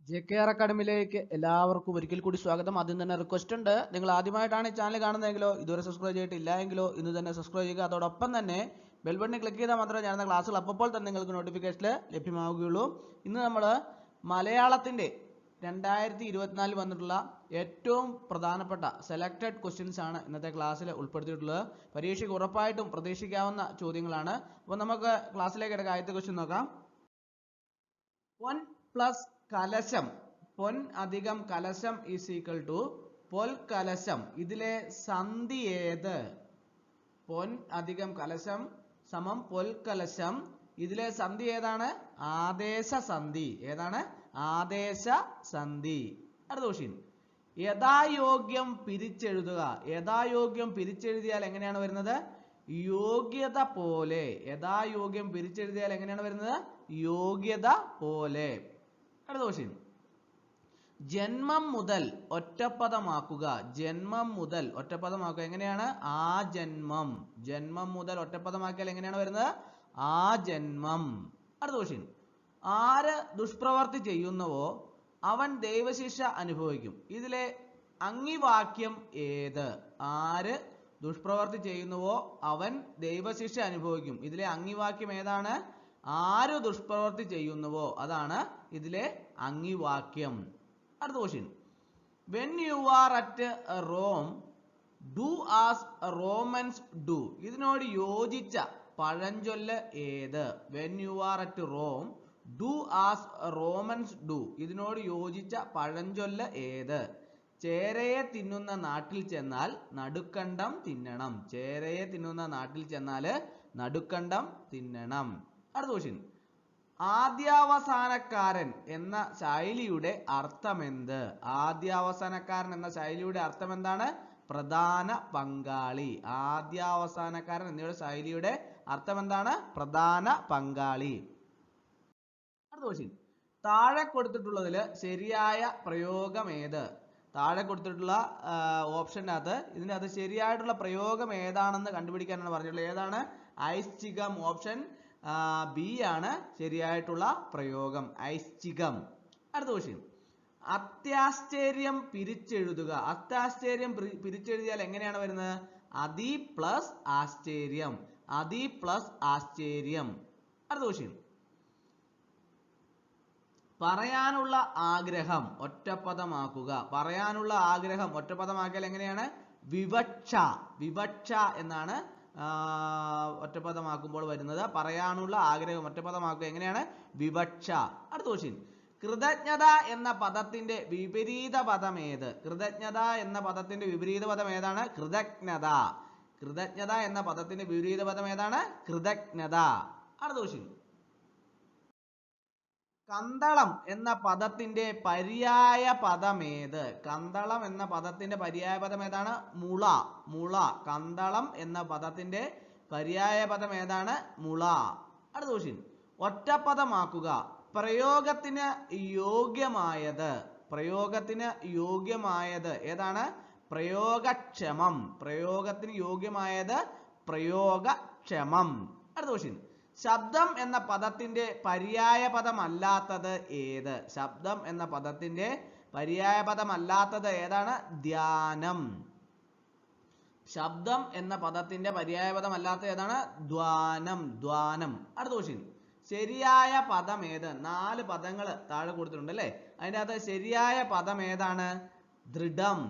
JKR അക്കാഡമിയിലേക്ക് എല്ലാവർക്കും ഒരിക്കൽ കൂടി സ്വാഗതം. ആദ്യം തന്നെ റിക്വസ്റ്റ് ഉണ്ട്, നിങ്ങൾ ആദ്യമായിട്ടാണ് ഈ ചാനൽ കാണുന്നതെങ്കിലോ ഇതുവരെ സബ്സ്ക്രൈബ് ചെയ്തിട്ടില്ല എങ്കിലോ ഇന്ന് തന്നെ സബ്സ്ക്രൈബ് ചെയ്യുക. അതോടൊപ്പം തന്നെ ബെൽ ബട്ടൺ ക്ലിക്ക് ചെയ്താൽ മാത്രമേ ഞാൻ ക്ലാസ്സുകൾ അപ്പോൾ തന്നെ നിങ്ങൾക്ക് നോട്ടിഫിക്കേഷൻ ലഭ്യമാവുകയുള്ളൂ. ഇന്ന് നമ്മൾ മലയാളത്തിൻ്റെ 2024 വന്നിട്ടുള്ള ഏറ്റവും പ്രധാനപ്പെട്ട സെലക്റ്റഡ് ക്വസ്റ്റ്യൻസ് ആണ് ഇന്നത്തെ ക്ലാസ്സിൽ ഉൾപ്പെടുത്തിയിട്ടുള്ളത്. പരീക്ഷയ്ക്ക് ഉറപ്പായിട്ടും പ്രതീക്ഷിക്കാവുന്ന ചോദ്യങ്ങളാണ്. അപ്പോൾ നമുക്ക് ക്ലാസ്സിലേക്ക് എടുക്കാം. ആദ്യത്തെ ക്വസ്റ്റ്യൻ നോക്കാം. പൊൻ പ്ലസ് കലശം, പൊൻ അധികം കലശം ഈസ് ഈക്വൽ ടു പൊൽക്കലശം. ഇതിലെ സന്ധി ഏത്? പൊൻ അധികം കലശം സമം പൊൽക്കലശം. ഇതിലെ സന്ധി ഏതാണ്? ആദേശ സന്ധി. ഏതാണ്? ആദേശ സന്ധി. അടുത്ത ക്വസ്റ്റ്യൻ, യഥായോഗ്യം പിരിച്ചെഴുതുക. യഥായോഗ്യം പിരിച്ചെഴുതിയാൽ എങ്ങനെയാണ് വരുന്നത്? യോഗ്യത പോലെ. യഥായോഗ്യം പിരിച്ചെഴുതിയാൽ എങ്ങനെയാണ് വരുന്നത്? യോഗ്യത പോലെ. അടുത്ത ക്വസ്റ്റ്യൻ, ജന്മം മുതൽ ഒറ്റപ്പദമാക്കുക. ജന്മം മുതൽ ഒറ്റപ്പദമാക്കുക എങ്ങനെയാണ്? ആ ജന്മം. ജന്മം മുതൽ ഒറ്റപ്പദമാക്കിയാൽ എങ്ങനെയാണ് വരുന്നത്? ആ ജന്മം. അടുത്ത ക്വസ്റ്റ്യൻ, ആര് ദുഷ്പ്രവർത്തി ചെയ്യുന്നുവോ അവൻ ദൈവശിക്ഷ അനുഭവിക്കും. ഇതിലെ അംഗിവാക്യം ഏത്? ആര് ദുഷ്പ്രവർത്തി ചെയ്യുന്നുവോ അവൻ ദൈവശിക്ഷ അനുഭവിക്കും. ഇതിലെ അംഗിവാക്യം ഏതാണ്? ആര് ദുഷ്പ്രവർത്തി ചെയ്യുന്നുവോ അതാണ് ഇതിലെ അംഗിവാക്യം. അടുത്ത question, when you are at Rome do as Romans do. ഇതിനോട് യോജിച്ച പഴഞ്ചൊല്ല് ഏത്? when you are at Rome do as Romans do. ഇതിനോട് യോജിച്ച പഴഞ്ചൊല്ല് ഏത്? ചേരയെ തിന്നുന്ന നാട്ടിൽ ചെന്നാൽ നടുക്കണ്ടം തിന്നണം. ചേരയെ തിന്നുന്ന നാട്ടിൽ ചെന്നാൽ നടുക്കണ്ടം തിന്നണം. അടുത്ത ക്വസ്റ്റ്യൻ, ആദ്യാവസാനക്കാരൻ എന്ന ശൈലിയുടെ അർത്ഥമെന്ത്? ആദ്യാവസാനക്കാരൻ എന്ന ശൈലിയുടെ അർത്ഥം എന്താണ്? പ്രധാന പങ്കാളി. ആദ്യാവസാനക്കാരൻ എന്നിവയുടെ ശൈലിയുടെ അർത്ഥം എന്താണ്? പ്രധാന പങ്കാളി. അടുത്ത ക്വസ്റ്റ്യൻ, താഴെ കൊടുത്തിട്ടുള്ളതിൽ ശരിയായ പ്രയോഗം ഏത്? താഴെ കൊടുത്തിട്ടുള്ള ഓപ്ഷനകത്ത് ഇതിനകത്ത് ശരിയായിട്ടുള്ള പ്രയോഗം ഏതാണെന്ന് കണ്ടുപിടിക്കാനാണ് പറഞ്ഞിട്ടുള്ളത്. ഏതാണ്? ഐച്ഛികം. ഓപ്ഷൻ ബി ആണ് ശരിയായിട്ടുള്ള പ്രയോഗം, ഐച്ഛികം. അടുത്ത ക്വസ്റ്റ്യൻ, അത്യാശ്ചര്യം പിരിച്ചെഴുതുക. അത്യാശ്ചര്യം പിരിച്ചെഴുതിയാൽ എങ്ങനെയാണ് വരുന്നത്? അതി പ്ലസ് ആശ്ചര്യം. അതി പ്ലസ് ആശ്ചര്യം. അടുത്ത ക്വസ്റ്റ്യൻ, പറയാനുള്ള ആഗ്രഹം ഒറ്റപ്പദമാക്കുക. പറയാനുള്ള ആഗ്രഹം ഒറ്റപ്പദമാക്കിയാൽ എങ്ങനെയാണ്? വിവക്ഷ. വിവക്ഷ എന്നാണ് ഒറ്റപ്പദമാക്കുമ്പോൾ വരുന്നത്. പറയാനുള്ള ആഗ്രഹം ഒറ്റപ്പദമാക്കുക എങ്ങനെയാണ്? വിവക്ഷ. അടുത്ത ക്വസ്റ്റ്യൻ, കൃതജ്ഞത എന്ന പദത്തിന്റെ വിപരീത പദം ഏത്? കൃതജ്ഞത എന്ന പദത്തിന്റെ വിപരീത പദം ഏതാണ്? കൃതജ്ഞത. കൃതജ്ഞത എന്ന പദത്തിന്റെ വിപരീത പദം ഏതാണ്? കൃതജ്ഞത. അടുത്ത ക്വസ്റ്റ്യൻ, കന്തളം എന്ന പദത്തിന്റെ പര്യായ പദം ഏത്? കന്തളം എന്ന പദത്തിന്റെ പര്യായ പദം ഏതാണ്? മുള. മുള. കന്തളം എന്ന പദത്തിന്റെ പര്യായ പദം ഏതാണ്? മുള. അടുത്ത ക്വസ്റ്റ്യൻ, ഒറ്റപ്പദമാക്കുക. പ്രയോഗത്തിന് യോഗ്യമായത്. പ്രയോഗത്തിന് യോഗ്യമായത് ഏതാണ്? പ്രയോഗക്ഷമം. പ്രയോഗത്തിന് യോഗ്യമായത് പ്രയോഗക്ഷമം. അടുത്ത ക്വസ്റ്റ്യൻ, ശബ്ദം എന്ന പദത്തിന്റെ പര്യായ പദമല്ലാത്തത് ഏത്? ശബ്ദം എന്ന പദത്തിന്റെ പര്യായ പദമല്ലാത്തത് ഏതാണ്? ധ്യാനം. ശബ്ദം എന്ന പദത്തിന്റെ പര്യായ പദമല്ലാത്തത് ഏതാണ്? ധ്വാനം. ധ്വാനം. അടുത്ത ക്വസ്റ്റ്യൻ, ശരിയായ പദം ഏത്? 4 പദങ്ങൾ താഴെ കൊടുത്തിട്ടുണ്ട് അല്ലേ? അതിൻ്റെ അകത്ത് ശരിയായ പദം ഏതാണ്? ദൃഢം.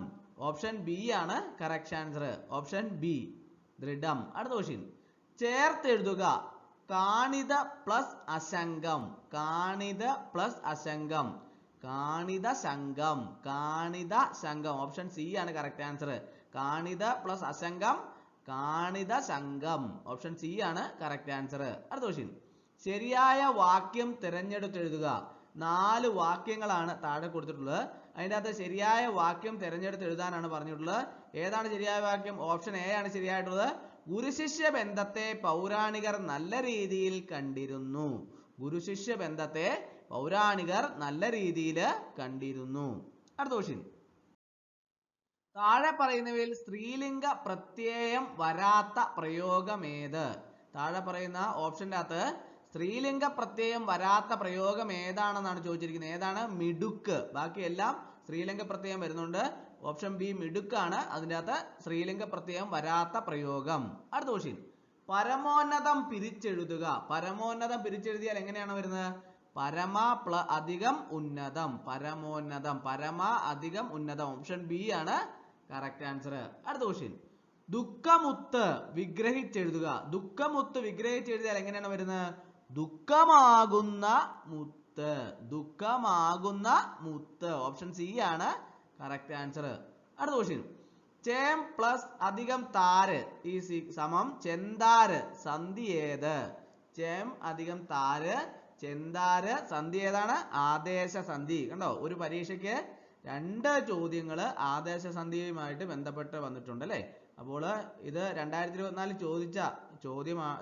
ഓപ്ഷൻ ബി ആണ് കറക്റ്റ് ആൻസർ. ഓപ്ഷൻ ബി, ദൃഢം. അടുത്ത ക്വസ്റ്റ്യൻ, ചേർത്തെഴുതുക. കാണിത പ്ലസ് അശങ്കം. കാണിത പ്ലസ് അശങ്കം. കാണിത ശങ്കം. കാണിത ശങ്കം. ഓപ്ഷൻ സി ആണ് കറക്റ്റ് ആൻസർ. കാണിത പ്ലസ് അശങ്കം, കാണിത ശങ്കം. ഓപ്ഷൻ സി ആണ് കറക്റ്റ് ആൻസർ. അടുത്ത ക്വസ്റ്റ്യൻ, ശരിയായ വാക്യം തിരഞ്ഞെടുത്തെഴുതുക. 4 വാക്യങ്ങളാണ് താഴെ കൊടുത്തിട്ടുള്ളത്. അതിൻ്റെ അകത്ത് ശരിയായ വാക്യം തിരഞ്ഞെടുത്ത് എഴുതാനാണ് പറഞ്ഞിട്ടുള്ളത്. ഏതാണ് ശരിയായ വാക്യം? ഓപ്ഷൻ എ ആണ് ശരിയായിട്ടുള്ളത്. ഗുരുശിഷ്യ ബന്ധത്തെ പൗരാണികർ നല്ല രീതിയിൽ കണ്ടിരുന്നു. ഗുരുശിഷ്യ ബന്ധത്തെ പൗരാണികർ നല്ല രീതിയിൽ കണ്ടിരുന്നു. അടുത്ത ക്വസ്റ്റ്യൻ, താഴെ പറയുന്നവയിൽ സ്ത്രീലിംഗ പ്രത്യയം വരാത്ത പ്രയോഗം ഏത്? താഴെ പറയുന്ന ഓപ്ഷൻ്റെ അകത്ത് സ്ത്രീലിംഗ പ്രത്യയം വരാത്ത പ്രയോഗം ഏതാണെന്നാണ് ചോദിച്ചിരിക്കുന്നത്. ഏതാണ്? മിടുക്ക്. ബാക്കിയെല്ലാം സ്ത്രീലിംഗ പ്രത്യയം വരുന്നുണ്ട്. ഓപ്ഷൻ ബി മിടുക്കാണ് അതിൻ്റെ അകത്ത് സ്ത്രീലിംഗ പ്രത്യയം വരാത്ത പ്രയോഗം. അടുത്ത ക്വസ്റ്റ്യൻ, പരമോന്നതം പിരിച്ചെഴുതുക. പരമോന്നതം പിരിച്ചെഴുതിയാൽ എങ്ങനെയാണ് വരുന്നത്? പരമ അധികം ഉന്നതം. പരമോന്നതം, പരമ അധികം ഉന്നതം. ഓപ്ഷൻ ബി ആണ് കറക്റ്റ് ആൻസർ. അടുത്ത ക്വസ്റ്റ്യൻ, ദുഃഖമുത്ത് വിഗ്രഹിച്ചെഴുതുക. ദുഃഖമുത്ത് വിഗ്രഹിച്ചെഴുതിയാൽ എങ്ങനെയാണ് വരുന്നത്? ദുഃഖമാകുന്ന മുത്ത്. ദുഃഖമാകുന്ന മുത്ത്. ഓപ്ഷൻ സി ആണ് കറക്റ്റ് ആൻസർ. അടുത്ത ക്വസ്റ്റ്യൻ, ചേം പ്ലസ് അധികം താര് ഈസ് സമം ചെന്താര് സന്ധി ഏത്? ചേം അധികം താര് ചെന്താര് സന്ധി ഏതാണ്? ആദേശ സന്ധി. കണ്ടോ, ഒരു പരീക്ഷയ്ക്ക് 2 ചോദ്യങ്ങൾ ആദേശ സന്ധിയുമായിട്ട് ബന്ധപ്പെട്ട് വന്നിട്ടുണ്ട് അല്ലേ. അപ്പോൾ ഇത് 2024 ചോദിച്ച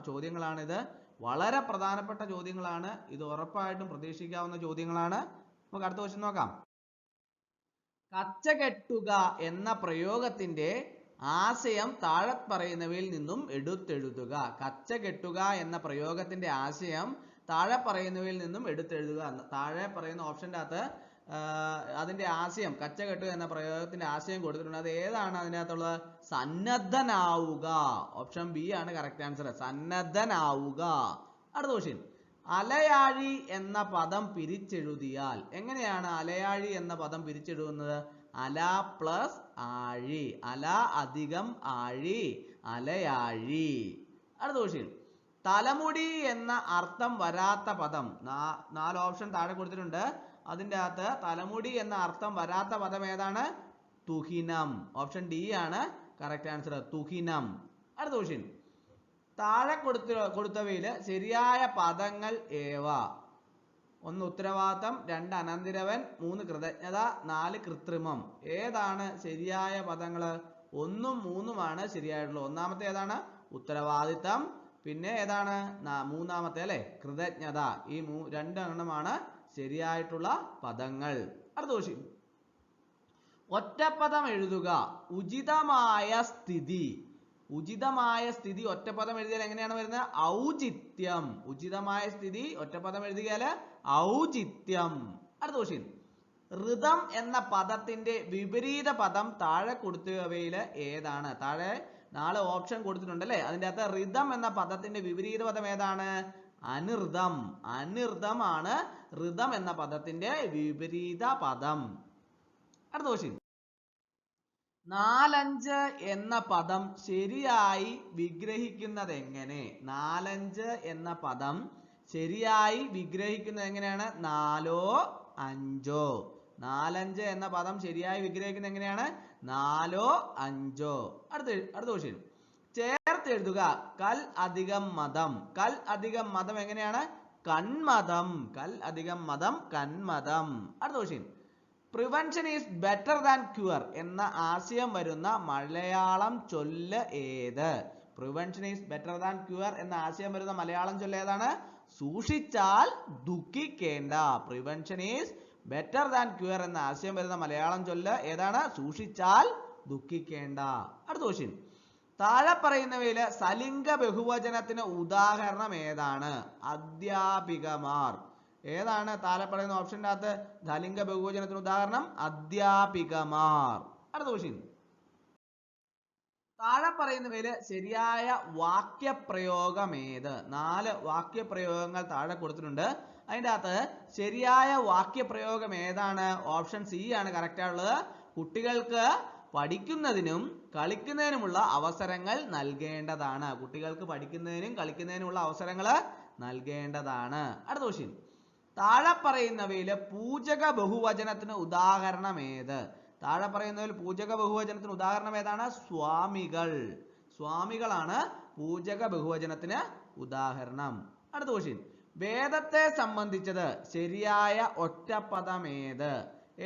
ചോദ്യങ്ങളാണിത്. വളരെ പ്രധാനപ്പെട്ട ചോദ്യങ്ങളാണ്. ഇത് ഉറപ്പായിട്ടും പ്രതീക്ഷിക്കാവുന്ന ചോദ്യങ്ങളാണ്. നമുക്ക് അടുത്ത ക്വസ്റ്റ്യൻ നോക്കാം. കച്ചകെട്ടുക എന്ന പ്രയോഗത്തിന്റെ ആശയം താഴെ പറയുന്നവയിൽ നിന്നും എടുത്തെഴുതുക. കച്ചകെട്ടുക എന്ന പ്രയോഗത്തിന്റെ ആശയം താഴെ പറയുന്നവയിൽ നിന്നും എടുത്തെഴുതുക. താഴെ പറയുന്ന ഓപ്ഷന്റെ അകത്ത് അതിന്റെ ആശയം, കച്ചകെട്ടുക എന്ന പ്രയോഗത്തിന്റെ ആശയം കൊടുത്തിട്ടുണ്ട്. അത് ഏതാണ് അതിൻ്റെ അകത്തുള്ളത്? സന്നദ്ധനാവുക. ഓപ്ഷൻ ബി ആണ് കറക്റ്റ് ആൻസർ. സന്നദ്ധനാവുക. അടുത്ത ക്വസ്റ്റ്യൻ, അലയാഴി എന്ന പദം പിരിച്ചെഴുതിയാൽ എങ്ങനെയാണ് അലയാഴി എന്ന പദം പിരിച്ചെഴുതുന്നത്? അല പ്ലസ് ആഴി. അല അധികം ആഴി, അലയാഴി. അടുത്ത ക്വസ്റ്റ്യൻ, തലമുടി എന്ന അർത്ഥം വരാത്ത പദം. 4 ഓപ്ഷൻ താഴെ കൊടുത്തിട്ടുണ്ട്. അതിൻ്റെ അകത്ത് തലമുടി എന്ന അർത്ഥം വരാത്ത പദം ഏതാണ്? തുഹിനം. ഓപ്ഷൻ ഡി ആണ് കറക്റ്റ് ആൻസർ. തുഹിനം. അടുത്ത ക്വസ്റ്റ്യൻ, താഴെ കൊടുത്തവയിൽ ശരിയായ പദങ്ങൾ ഏവ? 1 ഉത്തരവാദിത്തം, 2 അനന്തിരവൻ, 3 കൃതജ്ഞത, 4 കൃത്രിമം. ഏതാണ് ശരിയായ പദങ്ങൾ? 1ഉം 3ഉമാണ് ശരിയായിട്ടുള്ളത്. ഒന്നാമത്തെ ഏതാണ്? ഉത്തരവാദിത്തം. പിന്നെ ഏതാണ്? മൂന്നാമത്തെ അല്ലെ, കൃതജ്ഞത. ഈ 2 എണ്ണമാണ് ശരിയായിട്ടുള്ള പദങ്ങൾ. അടുത്ത ക്വസ്റ്റ്യൻ, ഒറ്റപ്പദം എഴുതുക. ഉചിതമായ സ്ഥിതി. ഉചിതമായ സ്ഥിതി ഒറ്റപ്പദം എഴുതിയാൽ എങ്ങനെയാണ് വരുന്നത്? ഔചിത്യം. ഉചിതമായ സ്ഥിതി ഒറ്റപ്പദം എഴുതിയാൽ ഔചിത്യം. അടുത്ത ക്വസ്റ്റ്യൻ, ഋതം എന്ന പദത്തിന്റെ വിപരീത പദം താഴെ കൊടുത്തവയിൽ ഏതാണ്? താഴെ 4 ഓപ്ഷൻ കൊടുത്തിട്ടുണ്ട് അല്ലെ. അതിൻ്റെ അകത്ത് ഋതം എന്ന പദത്തിന്റെ വിപരീത പദം ഏതാണ്? അനിർതം. അനിർതമാണ് ഋതം എന്ന പദത്തിന്റെ വിപരീത പദം. അടുത്ത ക്വസ്റ്റ്യൻ, 4-5 എന്ന പദം ശരിയായി വിഗ്രഹിക്കുന്നത് എങ്ങനെ? 4-5 എന്ന പദം ശരിയായി വിഗ്രഹിക്കുന്നത് എങ്ങനെയാണ്? 4ഓ 5ഓ. 4-5 എന്ന പദം ശരിയായി വിഗ്രഹിക്കുന്നത് എങ്ങനെയാണ്? 4ഓ 5ഓ. അടുത്ത ക്വസ്റ്റ്യൻ, ചേർത്ത് എഴുതുക. കൽ അധികം മതം. കൽ അധികം മതം എങ്ങനെയാണ്? കന്മതം. കൽ അധികം മതം കന്മതം. അടുത്ത question, prevention is better than cure എന്ന ആശയം വരുന്ന മലയാളം ചൊല്ല് ഏത്? Prevention is better than cure എന്ന ആശയം വരുന്ന മലയാളം ചൊല്ല് ഏതാണ്? സൂക്ഷിച്ചാൽ ദുഃഖിക്കേണ്ട. Prevention is better than cure എന്ന ആശയം വരുന്ന മലയാളം ചൊല്ല് ഏതാണ്? സൂക്ഷിച്ചാൽ ദുഃഖിക്കേണ്ട. അടുത്ത ക്വസ്റ്റ്യൻ, താഴെ പറയുന്നവയിൽ സലിംഗ ബഹുവചനത്തിന് ഉദാഹരണം ഏതാണ്? അധ്യാപികമാർ. ഏതാണ് താഴെ പറയുന്ന ഓപ്ഷന്റെ അകത്ത് സലിംഗ ബഹുവചനത്തിന് ഉദാഹരണം? അധ്യാപികമാർ. അടുത്ത ക്വസ്റ്റ്യൻ, താഴെ പറയുന്നവയിൽ ശരിയായ വാക്യപ്രയോഗം ഏത്? 4 വാക്യപ്രയോഗങ്ങൾ താഴെ കൊടുത്തിട്ടുണ്ട്. അതിൻ്റെ അകത്ത് ശരിയായ വാക്യപ്രയോഗം ഏതാണ്? ഓപ്ഷൻ സി ആണ് കറക്റ്റ് ആയിട്ടുള്ളത്. കുട്ടികൾക്ക് പഠിക്കുന്നതിനും കളിക്കുന്നതിനുമുള്ള അവസരങ്ങൾ നൽകേണ്ടതാണ്. കുട്ടികൾക്ക് പഠിക്കുന്നതിനും കളിക്കുന്നതിനുമുള്ള അവസരങ്ങൾ നൽകേണ്ടതാണ്. അടുത്ത ക്വസ്റ്റ്യൻ, താഴെ പറയുന്നവയിൽ പൂജക ബഹുവചനത്തിന് ഉദാഹരണം ഏത്? താഴെ പറയുന്നവയിൽ പൂജക ബഹുവചനത്തിന് ഉദാഹരണം ഏതാണ്? സ്വാമികൾ. സ്വാമികളാണ് പൂജക ബഹുവചനത്തിന് ഉദാഹരണം. അടുത്ത ക്വസ്റ്റ്യൻ, വേദത്തെ സംബന്ധിച്ചത് ശരിയായ ഒറ്റപ്പദം ഏത്?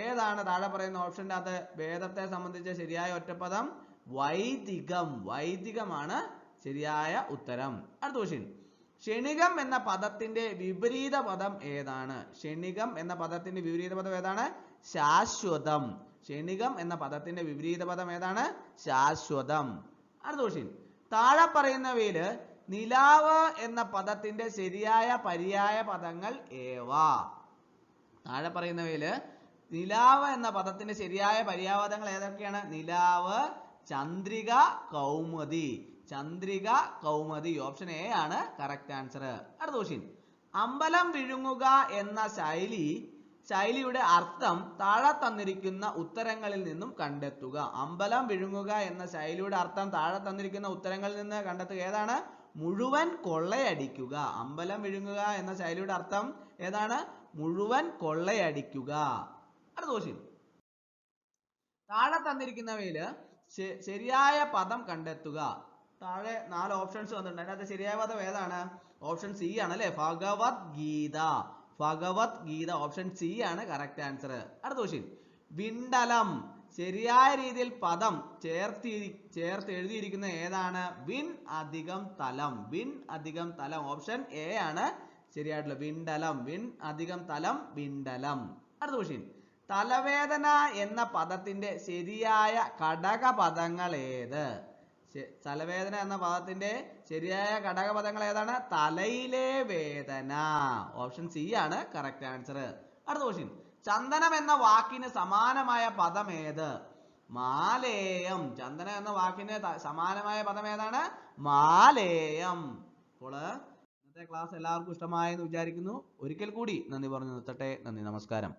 ഏതാണ് താഴെ പറയുന്ന ഓപ്ഷന്റെ അകത്ത് വേദത്തെ സംബന്ധിച്ച ശരിയായ ഒറ്റപ്പദം? വൈദികം. വൈദികമാണ് ശരിയായ ഉത്തരം. അടുത്ത ക്വസ്റ്റ്യൻ, ക്ഷണികം എന്ന പദത്തിന്റെ വിപരീത പദം ഏതാണ്? ക്ഷണികം എന്ന പദത്തിന്റെ വിപരീത പദം ഏതാണ്? ശാശ്വതം. ക്ഷണികം എന്ന പദത്തിന്റെ വിപരീത പദം ഏതാണ്? ശാശ്വതം. അടുത്ത ക്വസ്റ്റ്യൻ, താഴെ പറയുന്നവയിൽ നിലാവ് എന്ന പദത്തിന്റെ ശരിയായ പര്യായ പദങ്ങൾ ഏവ? താഴെ പറയുന്നവയില് നിലാവ് എന്ന പദത്തിന്റെ ശരിയായ പര്യായപദങ്ങൾ ഏതൊക്കെയാണ്? നിലാവ്, ചന്ദ്രിക, കൗമുദി. ചന്ദ്രിക, കൗമുദി. ഓപ്ഷൻ എ ആണ് കറക്റ്റ് ആൻസർ. അടുത്ത ക്വസ്റ്റ്യൻ. അമ്പലം വിഴുങ്ങുക എന്ന ശൈലിയുടെ അർത്ഥം താഴെ തന്നിരിക്കുന്ന ഉത്തരങ്ങളിൽ നിന്നും കണ്ടെത്തുക. അമ്പലം വിഴുങ്ങുക എന്ന ശൈലിയുടെ അർത്ഥം താഴെ തന്നിരിക്കുന്ന ഉത്തരങ്ങളിൽ നിന്ന് കണ്ടെത്തുക. ഏതാണ്? മുഴുവൻ കൊള്ളയടിക്കുക. അമ്പലം വിഴുങ്ങുക എന്ന ശൈലിയുടെ അർത്ഥം ഏതാണ്? മുഴുവൻ കൊള്ളയടിക്കുക. അടുത്ത ക്വസ്റ്റ്യൻ. താഴെ തന്നിരിക്കുന്നവയില് ശരിയായ പദം കണ്ടെത്തുക. താഴെ 4 ഓപ്ഷൻസ് വന്നിട്ടുണ്ട്. അതിനകത്ത് ശരിയായ പദം ഏതാണ്? ഓപ്ഷൻ സി ആണ് അല്ലെ, ഭഗവത്ഗീത. ഭഗവത്ഗീത. ഓപ്ഷൻ സി ആണ് കറക്റ്റ് ആൻസർ. അടുത്ത ക്വസ്റ്റ്യൻ. വിണ്ടലം. ശരിയായ രീതിയിൽ പദം ചേർത്ത് എഴുതിയിരിക്കുന്ന ഏതാണ്? വിൺ അധികം തലം. വിൺ അധികം തലം. ഓപ്ഷൻ എ ആണ് ശരിയായിട്ടുള്ള വിണ്ടലം. വിൺ അധികം തലം, വിണ്ടലം. അടുത്ത ക്വസ്റ്റ്യൻ. തലവേദന എന്ന പദത്തിന്റെ ശരിയായ ഘടകപദങ്ങൾ ഏത്? തലവേദന എന്ന പദത്തിന്റെ ശരിയായ ഘടകപദങ്ങൾ ഏതാണ്? തലയിലെ വേദന. ഓപ്ഷൻ സി ആണ് കറക്റ്റ് ആൻസർ. അടുത്ത ക്വസ്റ്റ്യൻ. ചന്ദനം എന്ന വാക്കിന് സമാനമായ പദം ഏത്? മാലേയം. ചന്ദനം എന്ന വാക്കിന് സമാനമായ പദം ഏതാണ്? മാലേയം. അപ്പോൾ ഇന്നത്തെ ക്ലാസ് എല്ലാവർക്കും ഇഷ്ടമായെന്ന് വിചാരിക്കുന്നു. ഒരിക്കൽ കൂടി നന്ദി പറഞ്ഞു നിർത്തട്ടെ. നന്ദി, നമസ്കാരം.